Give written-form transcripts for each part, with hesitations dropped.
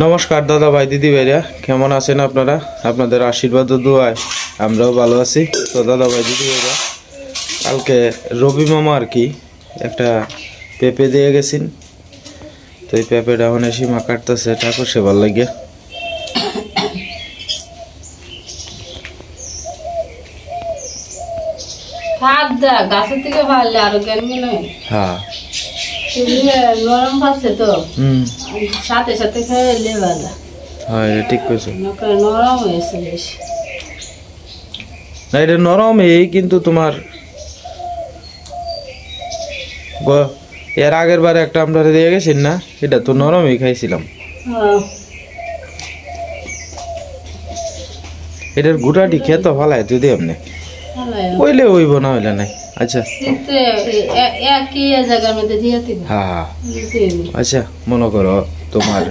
নমস্কার দাদা ভাই দিদি ভাইরা, কেমন আছেন আপনারা? আপনাদের আশীর্বাদ ও দোয়ায় আমরাও ভালো আছি। তো দাদা ভাই দিদি ভাইরা, কালকে রবি মামা আর কি একটা পেঁপে দিয়ে গেছেন। তো এই পেঁপেটা এখন এসে মা কাটতেছে ঠাকুর সেবার লাগে। হ্যাঁ নরম পাচ্ছে তো সাথে সাথে খেয়ে ভালো। হ্যাঁ এটা ঠিক কইছো, নরম হয়েছে বেশি। না এটা নরম এই, কিন্তু তোমার এর আগের বারে একটা আমরা দিয়ে গেছেন না, এটা তো নরমই খাইছিলাম। এটার গুটাটি খেতে ভালাই যদি আপনি হইলে হইব না হইলে নাই। আচ্ছা হ্যাঁ আচ্ছা, মনে করো তোমার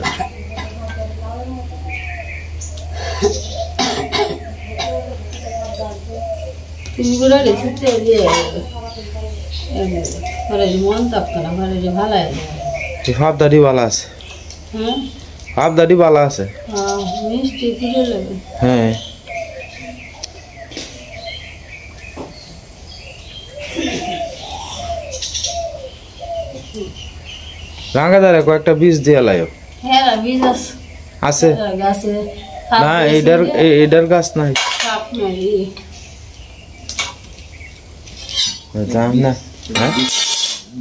হাফ দাড়ি বালা আছে, হাফ দাড়ি বালা আছে। হ্যাঁ রাঙ্গাদারে কয়েকটা বীজ দিয়ে লাইও। আছে না? এটার গাছ নাই জান না?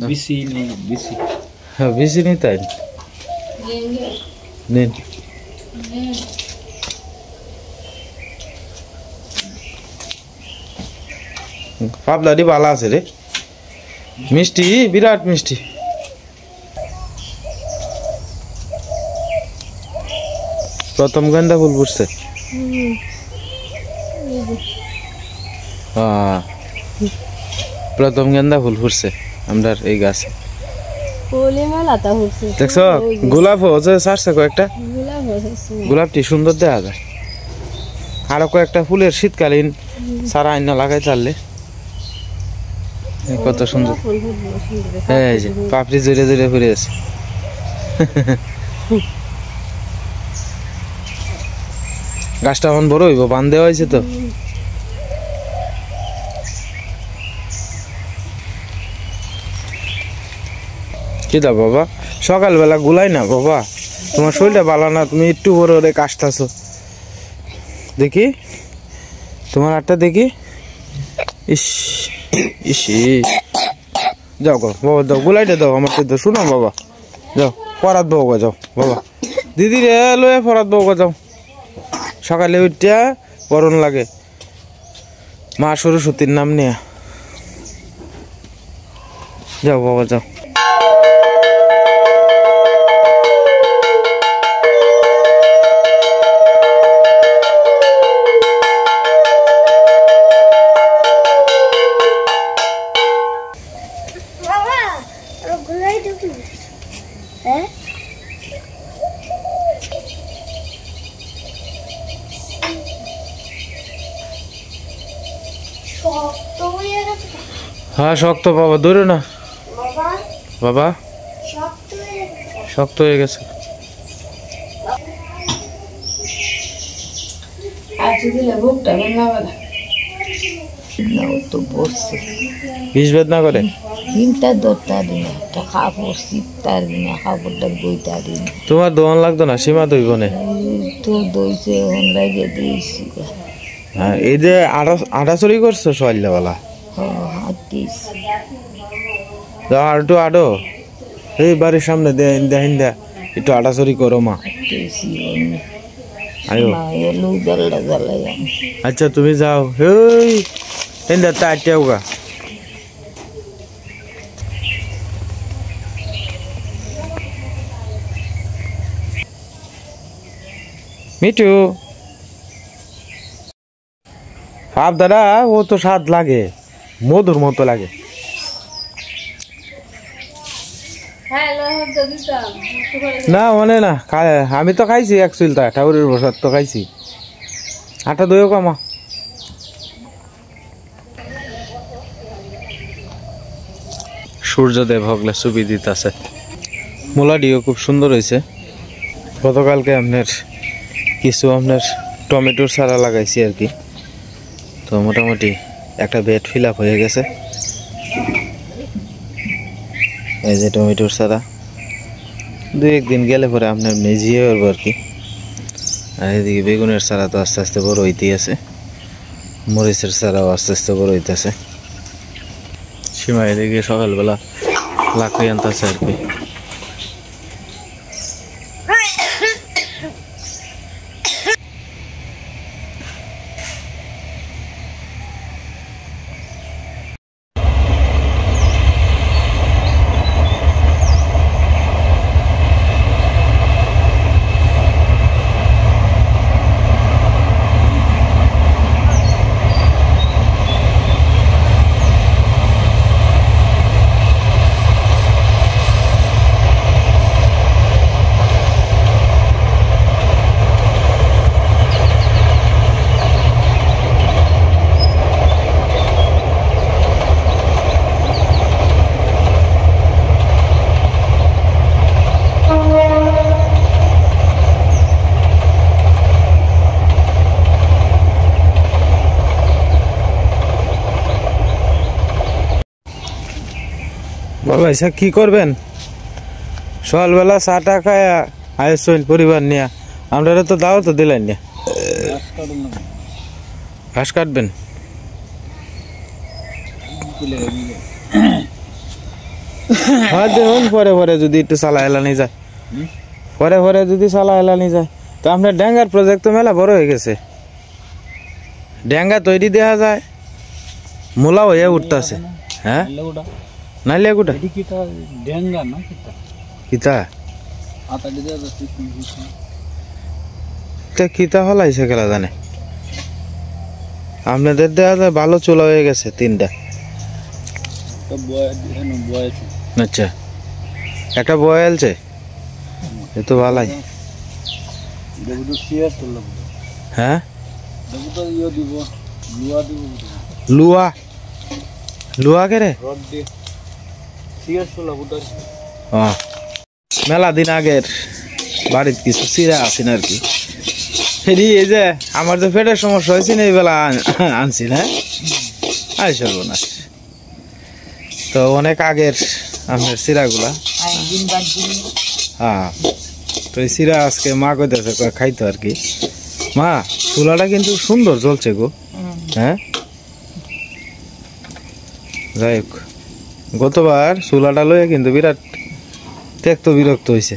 বিসি নেই, বিসি হ্যাঁ বিসি নেই তাই নেন। পাবলাটি ভালো আছে রে, মিষ্টি, বিরাট মিষ্টি। প্রথম গেন্দা ফুল ফুটছে। প্রথম গেন্দা ফুল ফুটছে আমরা এই গাছে। দেখছো গোলাপ হচ্ছে ছাড়ছে কয়েকটা, গোলাপটি সুন্দর দেখা যায়। আরো কয়েকটা ফুলের শীতকালীন সারা আইনা লাগাই চাললে কত সুন্দর। হ্যাঁ এই যে পাপড়ি জুড়ে জুড়ে ঘুরে আছে। গাছটা এখন বড় হইব, বান দেওয়া হয়েছে তো। কি দা বাবা, সকালবেলা গুলাই না বাবা, তোমার শরীরটা ভালো না, তুমি একটু বড় করে কাশতাছো। দেখি তোমার আটটা দেখি। ইস ইস, যাও গো বাবা, দাও গুলাইটা দাও আমার তো। শুনো বাবা, যাও পরাত বউগা, যাও বাবা, দিদি রে লয়ে পরাত বউগা যাও। সকালে উঠটা পরন লাগে মা সরস্বতীর নাম নিয়ে। যাও বাবা যাও। হ্যাঁ শক্ত বাবা, ধরো না বাবা, শক্ত হয়ে গেছে। বিষ বেদ না করে তোমার দোয়ান লাগতো না, সীমা দইব না। হ্যাঁ এই যে আড়াচড়ি করছো সকালবেলা, আর একটু আডো এই বাড়ির সামনে দেখেন দা একটু আড়াচড়ি করো মা। আচ্ছা তুমি যাও, এই তাইটাও গা। মিঠু ভাব দাদা, ও তো স্বাদ লাগে, মধুর মতো লাগে। না মানে না, আমি তো খাইছি এক চুলটা ঠাকুরের প্রসাদ তো খাইছি। আটা দইও কামা। সূর্যদেব হগলে ছবি দিতেছে। মূলাটিও খুব সুন্দর হয়েছে। গতকালকে আপনার কিছু আপনার টমেটোর চারা লাগাইছি আর কি, তো মোটামুটি একটা বেড ফিল আপ হয়ে গেছে। এই যে টমেটোর চারা, দু একদিন গেলে পরে আপনার মেজিয়ে পারবো আর কি। আর এদিকে বেগুনের চারা তো আস্তে আস্তে বড় হইতেই আছে, মরিচের চারাও আস্তে আস্তে বড় হইতেছে। সীমা এদিকে সকালবেলা লাকড়ি আনতেছে আর কি। বাবা এসা কি করবেন? সকালবেলা চাটা খায় আয়োজন পরিবার নিয়ে, আমরা তো দাও তো দিলেন না। ঘাস কাটবেন? হ্যাঁ দেখুন, পরে পরে যদি একটু চালা এলানি যায়, পরে পরে যদি চালা এলানি যায়, তো আপনার ড্যাঙ্গার প্রজেক্ট তো মেলা বড় হয়ে গেছে। ড্যাঙ্গা তৈরি দেওয়া যায়, মূলা হয়ে উঠতেছে। হ্যাঁ নাইলে গোটা কিতা কিতা হলাইছে খেলা জানে। আপনাদের দেওয়া যায় ভালো চুলা হয়ে গেছে 3টা। আচ্ছা, একটা বয়েলছে, এ তো ভালাই। হ্যাঁ লুয়া লুয়া কে রে? মেলা দিন আগের বাড়ির কিছু চিরা আছেন আর কি। এই যে আমার যে পেটের সমস্যা হয়েছে না, এই বেলা আনছি না সর্বনাশ। তো অনেক আগের আপনার চিরাগুলা, হ্যাঁ। তো এই চিরা আজকে মা কইতেছে খাইতো আর কি। মা চুলাটা কিন্তু সুন্দর জ্বলছে গো। হ্যাঁ যাই হোক, গতবার চুলাটা লইয়া কিন্তু বিরাট ত্যাক্ত বিরক্ত হয়েছে,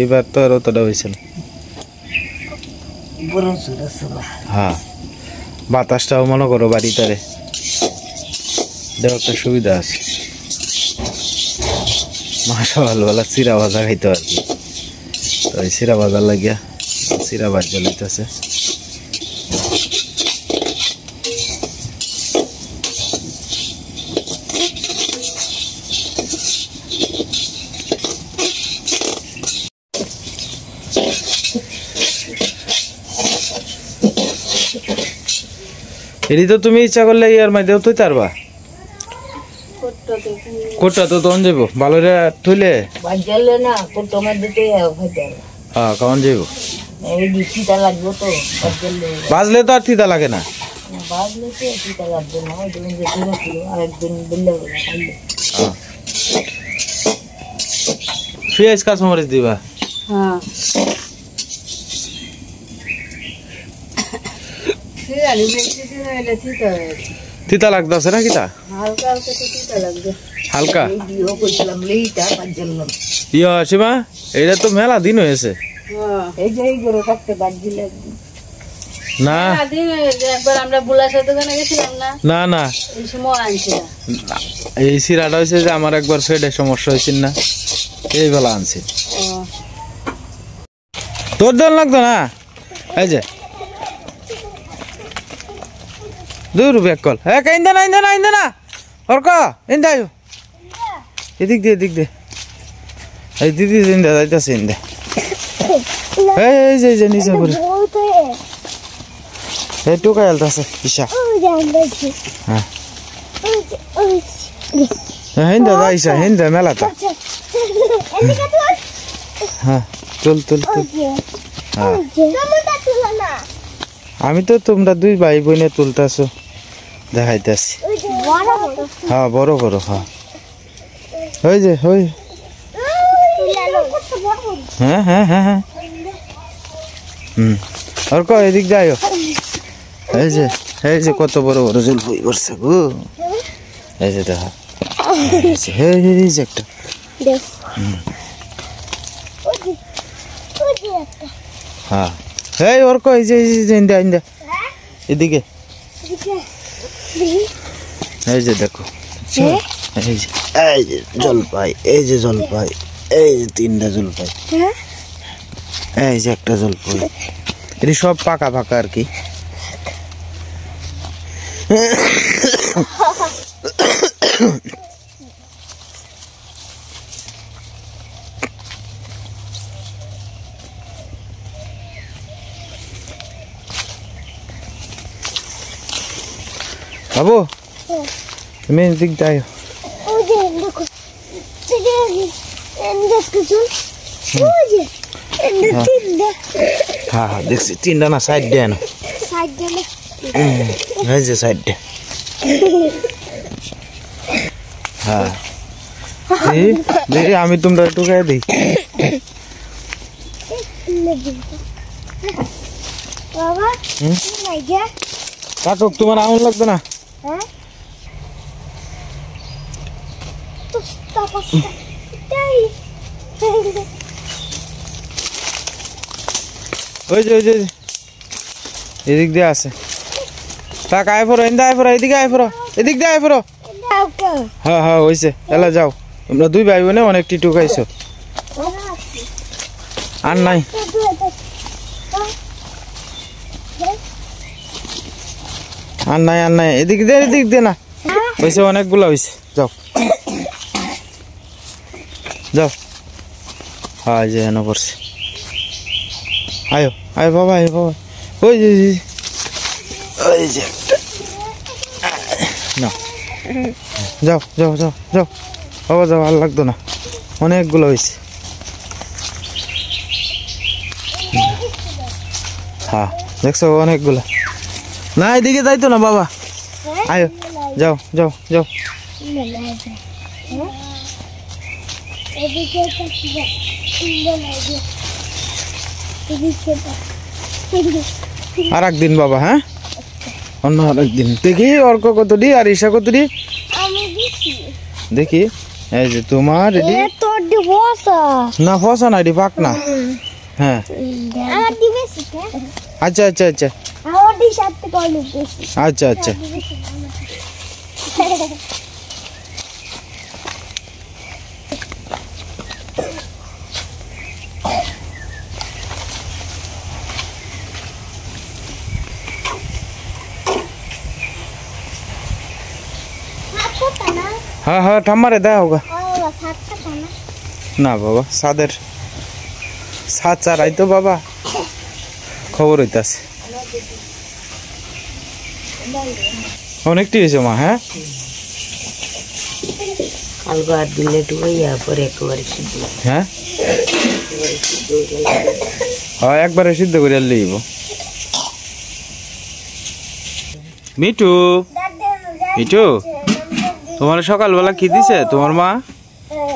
এবার তো আর অতটা হয়েছে না। হ্যাঁ বাতাসটাও মনে করো বাড়িটারে দেওয়ার সুবিধা আছে। মা সকালবেলা চিরা ভাজা খাইতো আর কি, তো এই চিরা ভাজার লাগিয়া চিরা ভাজা লইতেছে। এটি তো তুমি ইচ্ছা করলে ইয়ার মাঝেও তুই তারবা কোটা তো তখন যাবো ভালো রে থইলে হ্যাঁ কখন যাবো বাজলে তো আর তিতা লাগে না। পেঁয়াজ কাঁচামরিচ দিবা? তিতা লাগতেছে না কিতা? হালকা ইয়া সীমা, এটা তো মেলা দিন হয়েছে না? না না এই সিরাটা হয়েছে যে আমার একবার পেটের সমস্যা হয়েছিল না, এই বেলা আনছি। তোর দল লাগতো না? এই যে দূর ব্যাক কল, হ্যাঁ ইন্দা না ইন্দা না ইন্দা না ওর ক ইন্দা এদিক দিয়ে এদিক দিয়ে এই দিদি ইন্দা যাইতেছে ইন্দা এই যে নিচে করে এই টুকা আলতাছে ইশা। হ্যাঁ হিন্দা যাইছা হিন্দা মেলাটা। হ্যাঁ তুল তুল তুল হ্যাঁ আমি তো তোমরা দুই ভাই বোনে তুলতেছো দেখাইতেছি হ্যাঁ বড় বড় হ্যাঁ ওই যে ওই হ্যাঁ হ্যাঁ হ্যাঁ হ্যাঁ আর কো এদিক যাইও এই যে কত বড় বড় জলপাই করছে গো এই যে দেখো এই যে একটা হ্যাঁ এই ওর কো এই যে ইন্দা ইন্দা এদিকে এই যে দেখো এই যে জলপাই এই যে জলপাই এই যে তিনটা জলপাই এই যে একটা জলপাই এটি সব পাকা পাকা আর কি বাবু তুমি এদিক যাও হ্যাঁ হ্যাঁ দেখছি তিনটা না সাইড দেন এই যে সাইড দে হ্যাঁ দেখি আমি তোমরা একটু গায়ে দিই কাকুক তোমার আগুন লাগবে না ওই যে এদিক দিয়ে আছে তাক আয় ফরো এদিকে আয় ফরো এদিকে আয় ফরো এদিক দিয়ে আয় ফরো হ্যাঁ হ্যাঁ হয়েছে এলা যাও তোমরা দুই ভাই বোনে অনেক টিটু খাইছো আর নাই আর নাই এদিক দিয়ে না হয়েছে অনেকগুলো হয়েছে যাও যাও হ্যাঁ যে এনে পড়ছে আয়ো আয় বাবা ওই যে না যাও বাবা যাও আর লাগতো না অনেকগুলো হয়েছে হ্যাঁ দেখছো অনেকগুলো না এদিকে যাইতো না বাবা আয়ো যাও আর একদিন বাবা হ্যাঁ অন্য আরেকদিন দেখি অর্ক কত দি আর ঈশা কত দি দেখি এই যে তোমার না ফসা না এটি পাক না হ্যাঁ আচ্ছা हाँ ठम्मारे दया होगा ना बाबा सादर सात चार आई तो बाबा खबर হইতাছে অনেকটি হয়েছে মা হ্যাঁ কালকে আর দিলে টুকাইয়া পরে একবারে সিদ্ধ হ্যাঁ হ্যাঁ একবারে সিদ্ধ করে লইব মিঠু মিঠু তোমার সকালবেলা কি দিছে তোমার মা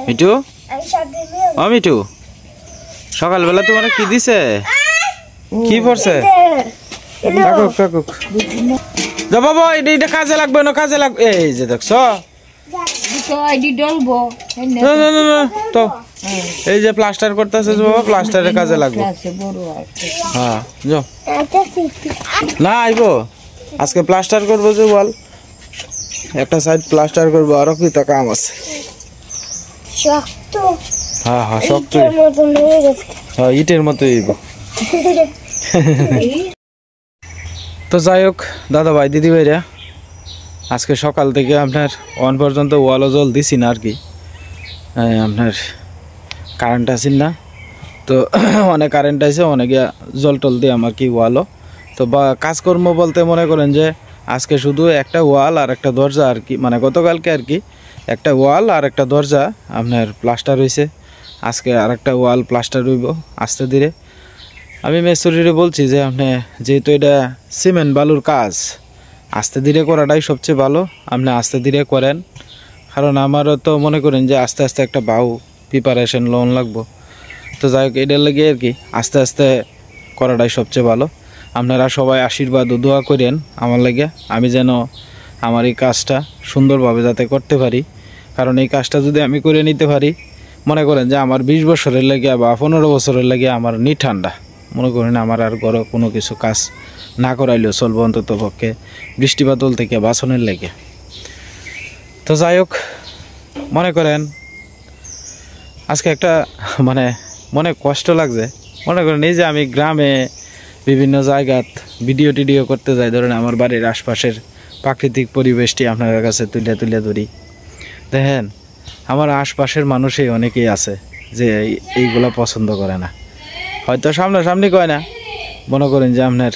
মিঠু ও মিঠু সকালবেলা তোমার কি দিছে কি পড়ছে কাকুক যা বাবা এটা কাজে লাগবে না কাজে লাগবে এই যে দেখছো তো এই যে প্লাস্টার করতেছে বাবা প্লাস্টারের কাজে লাগবে হ্যাঁ যাও না আইবো আজকে প্লাস্টার করবো যে বল একটা সাইড প্লাস্টার করবো আরো কি তা কাম আছে হ্যাঁ হ্যাঁ শক্ত হ্যাঁ ইটের মতো তো যাই হোক দাদা ভাই দিদি ভাইরা আজকে সকাল থেকে আপনার ওয়ান পর্যন্ত ওয়ালও জল দিছি না আর কি আপনার কারেন্ট আসেন না তো অনেক কারেন্ট আছে অনেকে জল টল দিয়ে আমার কি ওয়ালও তো বা কাজকর্ম বলতে মনে করেন যে আজকে শুধু একটা ওয়াল আর একটা দরজা আর কি মানে গতকালকে আর কি একটা ওয়াল আর একটা দরজা আপনার প্লাস্টার হয়েছে আজকে আরেকটা ওয়াল প্লাস্টার হইব আস্তে ধীরে। আমি মেসরিরে বলছি যে আপনি যেহেতু এটা সিমেন্ট বালুর কাজ, আস্তে ধীরে করাটাই সবচেয়ে ভালো, আপনি আস্তে ধীরে করেন। কারণ আমারও তো মনে করেন যে আস্তে আস্তে একটা বাউ প্রিপারেশন লোন লাগবো, তো যাই হোক এটার লেগে আর কি আস্তে আস্তে করাটাই সবচেয়ে ভালো। আপনারা সবাই আশীর্বাদ ও দোয়া করেন আমার লেগে, আমি যেন আমার এই কাজটা সুন্দরভাবে যাতে করতে পারি। কারণ এই কাজটা যদি আমি করে নিতে পারি, মনে করেন যে আমার 20 বছরের লেগে বা 15 বছরের লেগে আমার ঠান্ডা, মনে করেন আমার আর ঘরে কোনো কিছু কাজ না করাইলেও চলবো, অন্তত পক্ষে বৃষ্টি বাদল থেকে বাঁচনের লেগে। তো যাই হোক, মনে করেন আজকে একটা মনে কষ্ট লাগছে। মনে করেন এই যে আমি গ্রামে বিভিন্ন জায়গাত ভিডিও টিডিও করতে যাই, ধরেন আমার বাড়ির আশপাশের প্রাকৃতিক পরিবেশটি আপনার কাছে তুলে তুলে ধরি। দেখেন আমার আশপাশের মানুষই অনেকেই আছে যে এইগুলো পছন্দ করে না, হয়তো সামনাসামনি কয় না, মনে করেন যে আপনার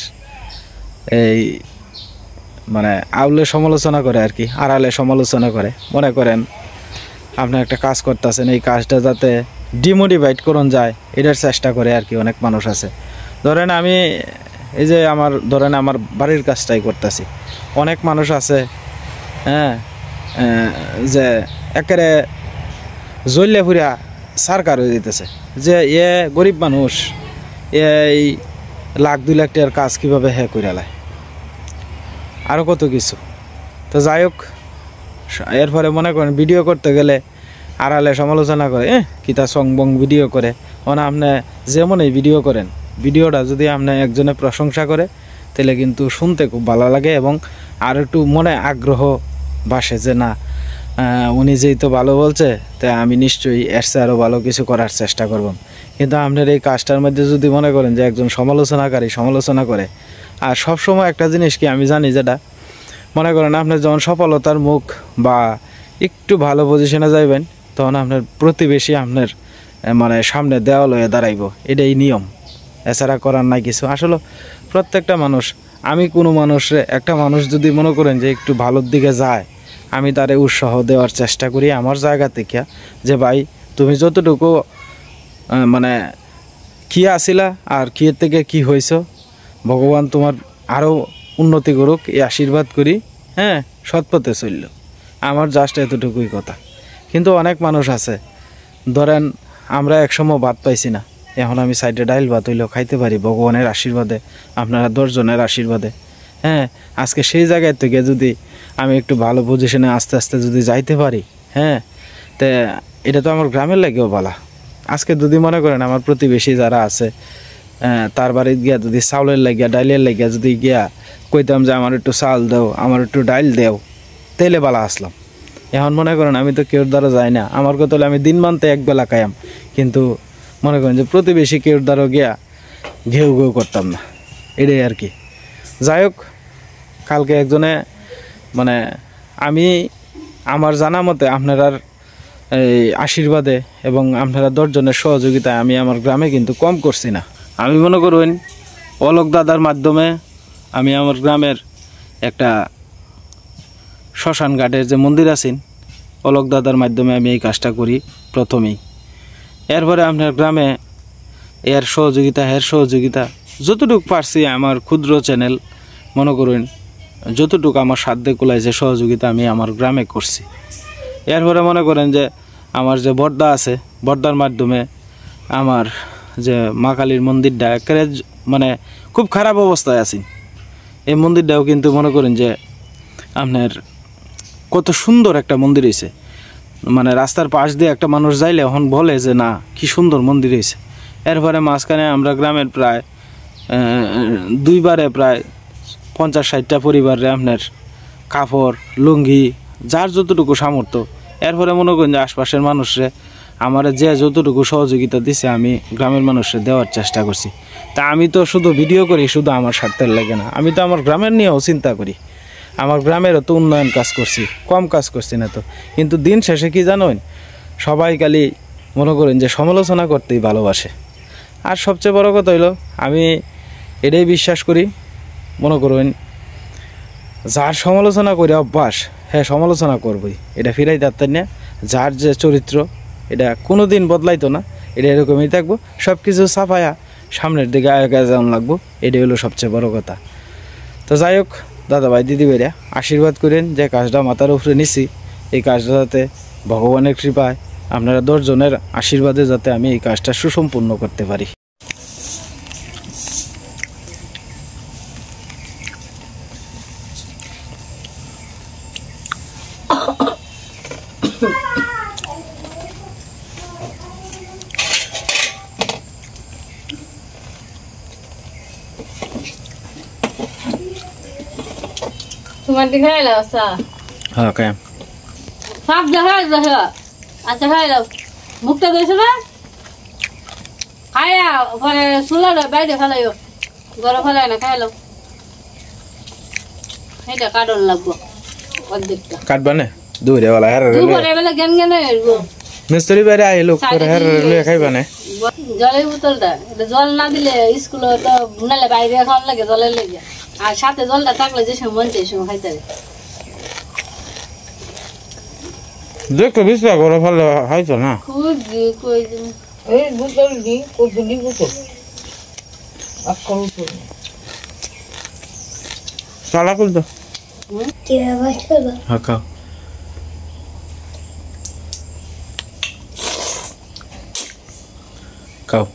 এই আউলে সমালোচনা করে আর কি, আড়ালে সমালোচনা করে। মনে করেন আপনি একটা কাজ করতেছেন, এই কাজটা যাতে ডিমোটিভেট করুন যায় এটার চেষ্টা করে আর কি অনেক মানুষ আছে। ধরেন আমি এই যে আমার বাড়ির কাজটাই করতেছি, অনেক মানুষ আছে হ্যাঁ যে একেবারে জ্বললে ফুরিয়া সারকার হয়ে দিতেছে যে গরিব মানুষ এই 1,00,000 2 লাখ টাকার কাজ কীভাবে করে লায়, আরও কত কিছু। তো যাই হোক, এরপরে মনে করেন ভিডিও করতে গেলে আড়ালে সমালোচনা করে, কিতা সং বং ভিডিও করে। আপনি যেমনই ভিডিও করেন, ভিডিওটা যদি আপনি একজনে প্রশংসা করে তাহলে কিন্তু শুনতে খুব ভালো লাগে এবং আর একটু মনে আগ্রহ বাসে যে না উনি যেই তো ভালো বলছে, তাই আমি নিশ্চয়ই এর চেয়ে আরও ভালো কিছু করার চেষ্টা করব। কিন্তু আপনার এই কাজটার মধ্যে যদি মনে করেন যে একজন সমালোচনাকারী সমালোচনা করে, আর সবসময় একটা জিনিস কি আমি জানি, যেটা মনে করেন আপনার যখন সফলতার মুখ বা একটু ভালো পজিশনে যাইবেন, তখন আপনার প্রতিবেশী আপনার সামনে দেওয়াল হয়ে দাঁড়াইব, এটাই নিয়ম, এছাড়া করার নাই কিছু। আসলে প্রত্যেকটা মানুষ, আমি কোনো মানুষে একটা মানুষ যদি মনে করেন যে একটু ভালোর দিকে যায়, আমি তারে উৎসাহ দেওয়ার চেষ্টা করি আমার জায়গা থেকে, যে ভাই তুমি যতটুকু কি আসিলা আর কি এর থেকে কি হয়েছ, ভগবান তোমার আরও উন্নতি করুক এই আশীর্বাদ করি, হ্যাঁ সৎপথে চলল, আমার জাস্ট এতটুকুই কথা। কিন্তু অনেক মানুষ আছে, ধরেন আমরা একসময় ভাত পাইছি না, এখন আমি সাইডে ডাইল ভাত হইলেও খাইতে পারি ভগবানের আশীর্বাদে, আপনারা 10 জনের আশীর্বাদে। হ্যাঁ আজকে সেই জায়গায় থেকে যদি আমি একটু ভালো পজিশনে আস্তে আস্তে যদি যাইতে পারি, হ্যাঁ তো এটা তো আমার গ্রামের লাগেও ভালো। আজকে যদি মনে করেন আমার প্রতিবেশী যারা আছে, তার বাড়িতে গিয়া যদি চাউলের লাগিয়া ডাইলের লাগিয়া যদি গিয়া কইতাম যে আমার একটু চাল দাও, আমার একটু ডাইল দেও, তেলে বালা আসলাম। এখন মনে করেন আমি তো কেউর দ্বারা যাই না, আমার কথা হলে আমি দিন মানতে একবেলা খাইয়াম, কিন্তু মনে করেন যে প্রতিবেশী কেউর দ্বারা গিয়া ঘেউ ঘেউ করতাম না, এটাই আর কি। যাই হোক, কালকে একজনে আমি আমার জানা মতে আপনার এই আশীর্বাদে এবং আপনারা 10 জনের সহযোগিতায় আমি আমার গ্রামে কিন্তু কম করছি না। আমি মনে করুন অলোক দাদার মাধ্যমে আমি আমার গ্রামের একটা শ্মশান ঘাটের যে মন্দির আছেন, অলোক দাদার মাধ্যমে আমি এই কাজটা করি প্রথমেই। এরপরে আপনার গ্রামে এর সহযোগিতা যতটুকু পারছি আমার ক্ষুদ্র চ্যানেল, মনে করুন যতটুকু আমার সাধ্যে কুলাইছে সহযোগিতা আমি আমার গ্রামে করছি। এরপরে মনে করেন যে আমার যে বর্দা আছে, বর্দার মাধ্যমে আমার যে মা কালীর মন্দিরটা একেবারে খুব খারাপ অবস্থায় আছি, এই মন্দিরটাও কিন্তু মনে করেন যে আপনার কত সুন্দর একটা মন্দির হয়েছে। রাস্তার পাশ দিয়ে একটা মানুষ যাইলে এখন বলে যে না কি সুন্দর মন্দির হয়েছে। এরপরে মাঝখানে আমরা গ্রামের প্রায় 2 বারে প্রায় 50-60টা পরিবারে আপনার কাপড় লুঙ্গি যার যতটুকু সামর্থ্য, এরপরে মনে করেন যে আশপাশের মানুষরে আমার যে যতটুকু সহযোগিতা দিছে আমি গ্রামের মানুষরে দেওয়ার চেষ্টা করছি। তা আমি তো শুধু ভিডিও করি, শুধু আমার স্বার্থের লাগে না, আমি তো আমার গ্রামের নিয়েও চিন্তা করি, আমার গ্রামেরও তো উন্নয়ন কাজ করছি, কম কাজ করছি না তো। কিন্তু দিন শেষে কি জানেন, সবাই খালি মনে করেন যে সমালোচনা করতেই ভালোবাসে। আর সবচেয়ে বড় কথা হইলো আমি এটাই বিশ্বাস করি, মনে করুন যার সমালোচনা করে অভ্যাস, হ্যাঁ সমালোচনা করবই, এটা ফিরাই যাতেন না। যার যে চরিত্র এটা কোনো দিন বদলাইতো না, এটা এরকমই থাকবো। সব কিছু সাফায়া সামনের দিকে আগে যেমন লাগবো, এটাই হলো সবচেয়ে বড় কথা। তো যাই হোক দাদা ভাই দিদি ভাইরা আশীর্বাদ করেন যে কাজটা মাথার উপরে নিছি, এই কাজটা যাতে ভগবানের কৃপায় আপনারা 10 জনের আশীর্বাদে যাতে আমি এই কাজটা সুসম্পূর্ণ করতে পারি। তোমার দিকে খাই লাও সা হ্যাঁ কেন সব দেখাই দেখো। আচ্ছা খাই লাও, মুখটা ধুইছো না? খাইয়া পরে চুলাটা বাইরে ফেলাইও, গরম ফেলাই না, খাই লাও। এটা কাটন লাগবো অর্ধেকটা। কাটবা না দূরে বলা হ্যাঁ দুপুরে বেলা জ্ঞান জ্ঞান হইব। মিস্ত্রি বাইরে আই লোক করে হ্যাঁ লয়ে খাইবা না। জলের বোতলটা এটা জল না দিলে স্কুলে তো নালে বাইরে খাওয়ার লাগে, জলের লেগে। আর সাথে জলটা থাকলে যে সময় মন চাই সময় খাইতে হবে। দেখো বিস্তা করে ফেলে হয়তো না কই এই বোতল দি কতলি বোতল আকল তো সালা করতো কি অবস্থা হ্যাঁ খাও। খাও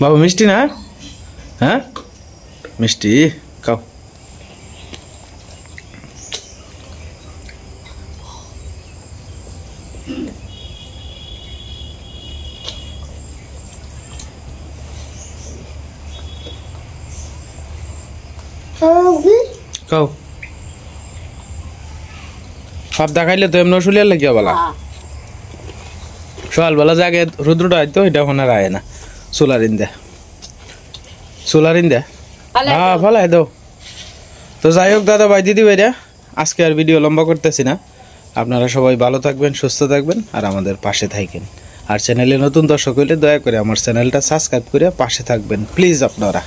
বাবু মিষ্টি না? হ্যাঁ মিষ্টি খাও। খাও সব দেখাইলে তো এমন শুলিয়ার লাগিয়া বলা সকালবেলা জাগে রুদ্রটা হয়তো এটা এখন আর আয় না। সোলারিন দে হ্যাঁ ফলাই দাও। তো যাই হোক দাদা ভাই দিদি ভাইরা আজকে আর ভিডিও লম্বা করতেছি না। আপনারা সবাই ভালো থাকবেন, সুস্থ থাকবেন আর আমাদের পাশে থাকবেন। আর চ্যানেলে নতুন দর্শক হইলে দয়া করে আমার চ্যানেলটা সাবস্ক্রাইব করে পাশে থাকবেন প্লিজ আপনারা।